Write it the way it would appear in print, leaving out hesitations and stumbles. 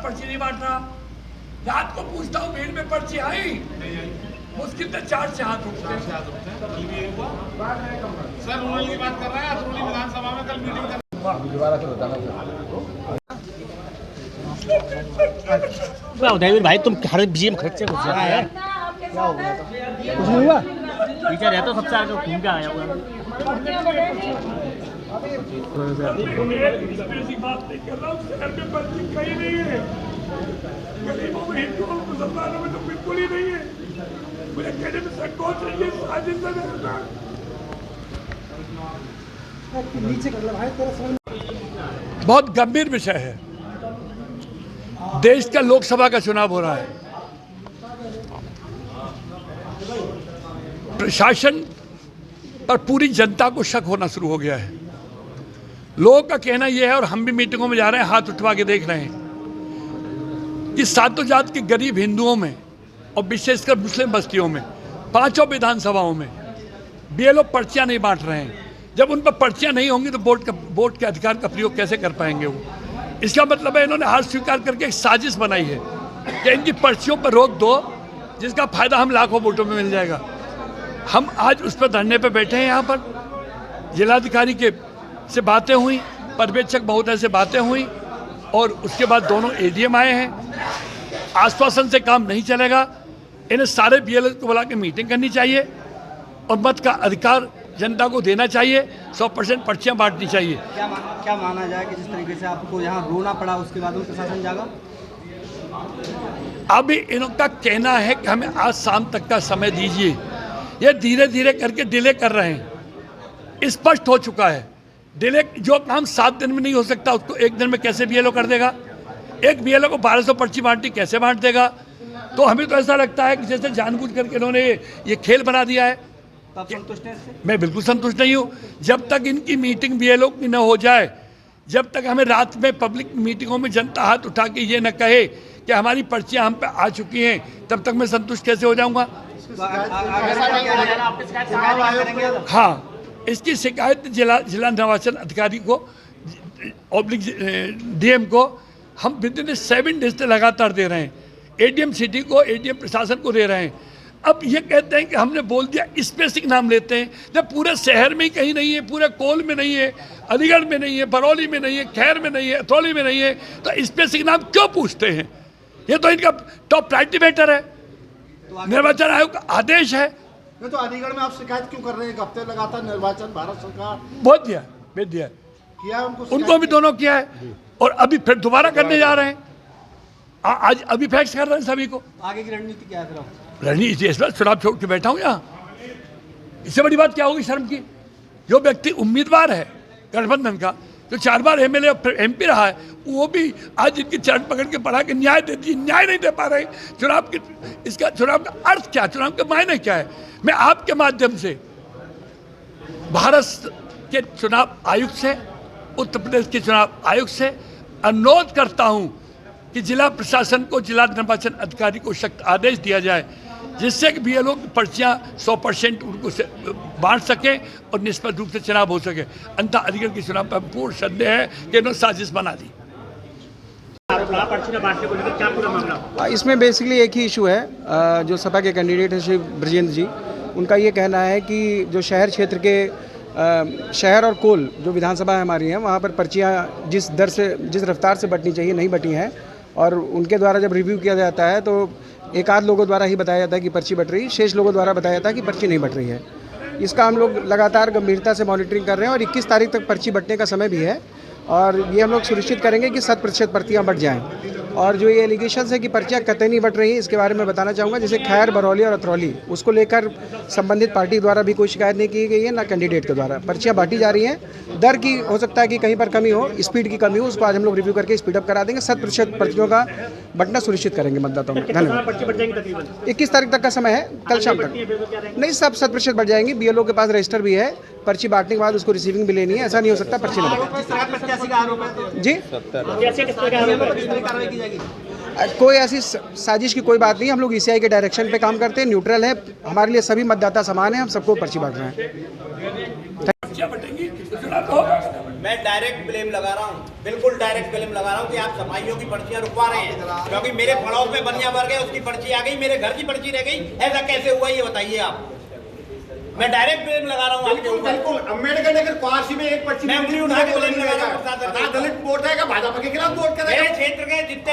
पर्ची नहीं बांट रहा। रात को पूछता हूँ भीड़ में पर्ची आई, मुश्किल से 4 से हाथ उठते हैं। सर रूरल की बात कर रहे हैं, रूरल विधानसभा में कल मीटिंग कर डेविड भाई तुम हर बीजेम खर्चे घुस रहा है यार, क्या हो गया? कुछ नहीं हुआ, पीछे रहता सबसे आगे घूम के आया हुआ। बात नहीं कर रहा हूँ, शहर में पर्ची कहीं नहीं है, गरीबों में, हिंदुओं में, मुसलमानों में तो बिल्कुल ही नहीं है। मुझे कहने में संकोच नहीं है, साजिश में रहता। बहुत गंभीर विषय है। देश का लोकसभा का चुनाव हो रहा है, प्रशासन पर पूरी जनता को शक होना शुरू हो गया है। लोगों का कहना यह है, और हम भी मीटिंगों में जा रहे हैं, हाथ उठवा के देख रहे हैं कि सातों जात के गरीब हिंदुओं में और विशेषकर मुस्लिम बस्तियों में 5 विधानसभाओं में बीएलओ पर्चियां नहीं बांट रहे हैं। जब उन पर पर्चियां नहीं होंगी तो वोट के अधिकार का प्रयोग कैसे कर पाएंगे वो? इसका मतलब है इन्होंने हार स्वीकार करके एक साजिश बनाई है कि इनकी पर्चियों पर रोक दो, जिसका फायदा हम लाखों वोटों में मिल जाएगा। हम आज उस पर धरने पे बैठे हैं। यहाँ पर जिलाधिकारी से बातें हुई, पर्यवेक्षक महोदय से बातें हुई, और उसके बाद दोनों एडीएम आए हैं। आश्वासन से काम नहीं चलेगा, इन्हें सारे बीएलओ को बुला के मीटिंग करनी चाहिए और मत का अधिकार जनता को देना चाहिए। 100% पर्चियां बांटनी चाहिए। क्या माना जाए कि जिस तरीके से आपको यहाँ रोना पड़ा, उसके बाद में प्रशासन जागा? अभी इनका कहना है कि हमें आज शाम तक का समय दीजिए। ये धीरे धीरे करके डिले कर रहे हैं। स्पष्ट हो चुका है, डिले जो काम 7 दिन में नहीं हो सकता उसको 1 दिन में कैसे बीएलओ कर देगा? एक बीएलओ को 1200 पर्ची बांटनी कैसे बांट देगा? तो हमें तो ऐसा लगता है कि जैसे जानबूझ करके इन्होंने ये खेल बना दिया है। आप संतुष्ट हैं इससे? मैं बिल्कुल संतुष्ट नहीं हूँ। जब तक इनकी मीटिंग बीएलओ की न हो जाए, जब तक हमें रात में पब्लिक मीटिंगों में जनता हाथ उठा के ये न कहे कि हमारी पर्चियां हम पे आ चुकी हैं, तब तक मैं संतुष्ट कैसे हो जाऊंगा? हाँ, इसकी शिकायत जिला निर्वाचन अधिकारी को, डीएम को हम विदिन 7 डेज से लगातार दे रहे हैं। एडीएम सिटी को, एडीएम प्रशासन को दे रहे हैं। अब ये कहते हैं कि हमने बोल दिया, स्पेसिफिक नाम लेते हैं। जब पूरे शहर में ही कहीं नहीं है, पूरे कोल में नहीं है, अलीगढ़ में नहीं है, बरौली में नहीं है, खैर में नहीं है, अथौली में नहीं है, तो स्पेसिफिक नाम क्यों पूछते हैं? ये तो इनका टॉप प्रायोरिटी मैटर है, निर्वाचन आयोग का आदेश है। तो अलीगढ़ में आप शिकायत क्यों कर रहे हैं? 1 हफ्ते लगातार निर्वाचन भारत सरकार बहुत दिया, भेज दिया किया उनको भी, दोनों किया है, और अभी फिर दोबारा करने जा रहे हैं। आज अभी फैक्स कर रहे हैं सभी को। आगे की रणनीति क्या है फिर? रणनीति इस बार चुनाव छोड़ के बैठा हूँ यहाँ। इससे बड़ी बात क्या होगी शर्म की? जो व्यक्ति उम्मीदवार है गठबंधन का, जो 4 बार एमएलए और एमपी रहा है, वो भी आज इनके चरण पकड़ के पढ़ा के न्याय दे दिए, न्याय नहीं दे पा रहे। चुनाव की इसका चुनाव का अर्थ क्या, चुनाव के मायने क्या है? मैं आपके माध्यम से भारत के चुनाव आयुक्त से, उत्तर प्रदेश के चुनाव आयुक्त से अनुरोध करता हूं कि जिला प्रशासन को, जिला निर्वाचन अधिकारी को सख्त आदेश दिया जाए, जिससे कि बीएलओ की पर्चियां 100% उनको बांट सकें और निष्पक्ष रूप से चुनाव हो सके। अन्यथा अलीगढ़ के चुनाव पर पूर्ण संदेह है कि इन्होंने साजिश बना दी। इसमें बेसिकली एक ही इशू है। जो सपा के कैंडिडेट हैं श्री ब्रजेंद्र जी, उनका ये कहना है कि जो शहर क्षेत्र के शहर और कोल जो विधानसभा हमारी हैं, वहाँ पर पर्चियाँ जिस दर से, जिस रफ्तार से बंटनी चाहिए नहीं बटी हैं, और उनके द्वारा जब रिव्यू किया जाता है तो एक आध लोगों द्वारा ही बताया जाता है कि पर्ची बट रही, शेष लोगों द्वारा बताया जाता है कि पर्ची नहीं बट रही है। इसका हम लोग लगातार गंभीरता से मॉनिटरिंग कर रहे हैं और 21 तारीख तक पर्ची बटने का समय भी है, और ये हम लोग सुनिश्चित करेंगे कि 100% पर्चियाँ बट जाएँ। और जो ये एलिगेशंस है कि पर्चियाँ कतई नहीं बट रही हैं, इसके बारे में बताना चाहूँगा। जैसे खैर, बरौली और अथरौली, उसको लेकर संबंधित पार्टी द्वारा भी कोई शिकायत नहीं की गई है, ना कैंडिडेट के द्वारा। पर्चियाँ बांटी जा रही हैं। दर की हो सकता है कि कहीं पर कमी हो, स्पीड की कमी हो, उसको आज हम लोग रिव्यू करके स्पीड अप करा देंगे। 100% पर्चियों का बटना सुनिश्चित करेंगे मतदाताओं में। धन्यवाद। 21 तारीख तक का समय है, कल शाम तक। नहीं, सब 100% बट जाएंगी। बीएलओ के पास रजिस्टर भी है, पर्ची बांटने के बाद उसको रिसीविंग भी लेनी है। ऐसा नहीं हो सकता पर्ची ना जी। कोई ऐसी साजिश की कोई बात नहीं। हम लोग ईसीआई के डायरेक्शन पे काम करते हैं, न्यूट्रल है। हमारे लिए सभी मतदाता समान हैं, हम सबको पर्ची बांट रहे हैं। पर्चियां बटेंगी तो चुनाव तो होगा। मैं डायरेक्ट ब्लेम लगा रहा हूँ, बिल्कुल डायरेक्ट ब्लेम लगा रहा हूँ कि आप सफाइयों की पर्चियां रुकवा रहे हैं, क्योंकि मेरे पड़ोस में बनिया वर्ग है, उसकी पर्ची आ गई, मेरे घर की पर्ची रह गई। ऐसा कैसे हुआ ये बताइए आप। मैं डायरेक्ट ब्लेम लगा रहा हूँ आपके बिल्कुल ऊपर। बिल्कुल अम्बेडकर नगर क्वासी में एक पर्ची मैं उंगली उठा के ब्लेम लगा रहा हूँ प्रशासन दलित वोट है, भाजपा के खिलाफ वोट करेगा। मेरे क्षेत्र के जितने